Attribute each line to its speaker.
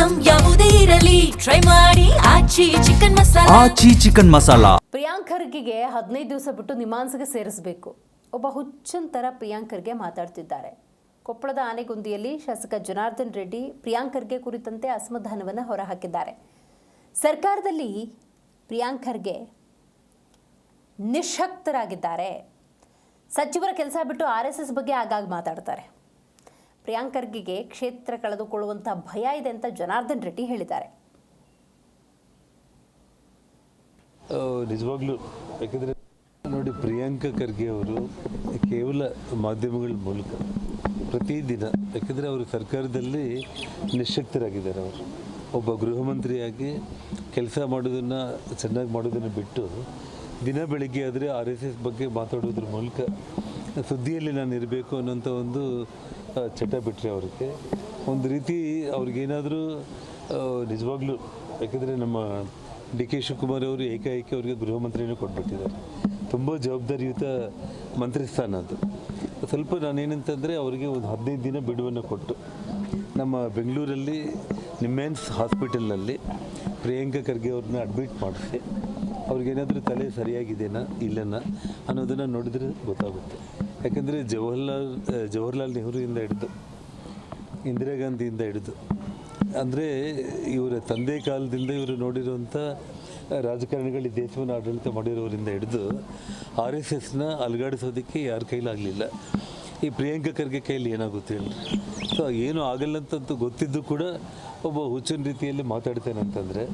Speaker 1: Item ಯಾವುದೇ ಇರಲಿ try ಮಾಡಿ ಆಚಿ ಚಿಕನ್ ಮಸಾಲಾ.
Speaker 2: ಪ್ರಿಯಾಂಕ್ ಖರ್ಗೆಗೆ 15 ದಿವಸ ಬಿಟ್ಟು ನಿಮಾನ್ಸ್ಗೆ ಸೇರಿಸಬೇಕು. ಒಬ್ಬ ಹುಚ್ಚಂತರ ಪ್ರಿಯಾಂಕ್ ಖರ್ಗೆ ಮಾತಾಡ್ತಿದ್ದಾರೆ. ಕೊಪ್ಪಳದ ಆನೆಗುಂದಿಯಲ್ಲಿ ಶಾಸಕ ಜನಾರ್ದನ್ ರೆಡ್ಡಿ ಪ್ರಿಯಾಂಕ್ ಖರ್ಗೆ ಕುರಿತಂತೆ ಅಸಮಾಧಾನವನ್ನು ಹೊರಹಾಕಿದ್ದಾರೆ. ಸರ್ಕಾರದಲ್ಲಿ ಪ್ರಿಯಾಂಕ್ ಖರ್ಗೆ ನಿಶಕ್ತರಾಗಿದ್ದಾರೆ. ಸಚಿವರ ಕೆಲಸ ಬಿಟ್ಟು RSS ಬಗ್ಗೆ ಆಗಾಗ ಮಾತಾಡ್ತಾರೆ. ಪ್ರಿಯಾಂಕ್ ಖರ್ಗೆಗೆ ಕ್ಷೇತ್ರ ಕಳೆದುಕೊಳ್ಳುವಂಥ ಭಯ ಇದೆ ಅಂತ ಜನಾರ್ದನ್ ರೆಡ್ಡಿ ಹೇಳಿದ್ದಾರೆ.
Speaker 3: ನಿಜವಾಗ್ಲೂ ಯಾಕಂದರೆ ನೋಡಿ, ಪ್ರಿಯಾಂಕ ಖರ್ಗೆ ಅವರು ಕೇವಲ ಮಾಧ್ಯಮಗಳ ಮೂಲಕ ಪ್ರತಿದಿನ, ಯಾಕಂದರೆ ಅವರು ಸರ್ಕಾರದಲ್ಲಿ ನಿಶಕ್ತರಾಗಿದ್ದಾರೆ. ಅವರು ಒಬ್ಬ ಗೃಹ ಮಂತ್ರಿಯಾಗಿ ಕೆಲಸ ಮಾಡೋದನ್ನು ಚೆನ್ನಾಗಿ ಮಾಡೋದನ್ನು ಬಿಟ್ಟು ದಿನ ಬೆಳಗ್ಗೆ ಆದರೆ RSS ಬಗ್ಗೆ ಮಾತಾಡೋದ್ರ ಮೂಲಕ ಸುದ್ದಿಯಲ್ಲಿ ನಾನು ಇರಬೇಕು ಅನ್ನೋಂಥ ಒಂದು ಚಟ ಬಿಟ್ಟರೆ ಅವ್ರಿಗೆ ಒಂದು ರೀತಿ ಅವ್ರಿಗೇನಾದರೂ ನಿಜವಾಗ್ಲೂ, ಯಾಕಂದರೆ ನಮ್ಮ DK ಶಿವಕುಮಾರ್ ಅವರು ಏಕಾಏಕಿ ಅವರಿಗೆ ಗೃಹ ಮಂತ್ರಿನೂ ಕೊಟ್ಬಿಟ್ಟಿದ್ದಾರೆ. ತುಂಬ ಜವಾಬ್ದಾರಿಯುತ ಮಂತ್ರಿ ಸ್ಥಾನ ಅದು. ಸ್ವಲ್ಪ ನಾನೇನಂತಂದರೆ ಅವರಿಗೆ ಒಂದು 15 ದಿನ ಬಿಡುವನ್ನು ಕೊಟ್ಟು ನಮ್ಮ ಬೆಂಗಳೂರಲ್ಲಿ ನಿಮ್ಯಾನ್ಸ್ ಹಾಸ್ಪಿಟಲ್ನಲ್ಲಿ ಪ್ರಿಯಾಂಕ ಖರ್ಗೆ ಅವ್ರನ್ನ ಅಡ್ಮಿಟ್ ಮಾಡಿಸಿ ಅವ್ರಿಗೇನಾದರೂ ತಲೆ ಸರಿಯಾಗಿದೆನಾ ಇಲ್ಲನಾ ಅನ್ನೋದನ್ನು ನೋಡಿದ್ರೆ ಗೊತ್ತಾಗುತ್ತೆ. ಯಾಕಂದರೆ ಜವಾಹರ್ಲಾಲ್ ನೆಹರೂಯಿಂದ ಹಿಡಿದು ಇಂದಿರಾ ಗಾಂಧಿಯಿಂದ ಹಿಡಿದು, ಅಂದರೆ ಇವರ ತಂದೆ ಕಾಲದಿಂದ ಇವರು ನೋಡಿರುವಂಥ ರಾಜಕಾರಣಿಗಳು ದೇಶವನ್ನು ಆಡಳಿತ ಮಾಡಿರೋರಿಂದ ಹಿಡಿದು RSSನ ಅಲುಗಾಡಿಸೋದಕ್ಕೆ ಯಾರ ಕೈಲಾಗಲಿಲ್ಲ. ಈ ಪ್ರಿಯಾಂಕ ಖರ್ಗೆ ಕೈಲಿ ಏನಾಗುತ್ತೆ ಹೇಳಿ. ಸೊ ಏನೂ ಆಗಲ್ಲ ಅಂತಂತೂ ಗೊತ್ತಿದ್ದು ಕೂಡ ಒಬ್ಬ ಹುಚ್ಚಿನ ರೀತಿಯಲ್ಲಿ ಮಾತಾಡ್ತೇನೆ ಅಂತಂದರೆ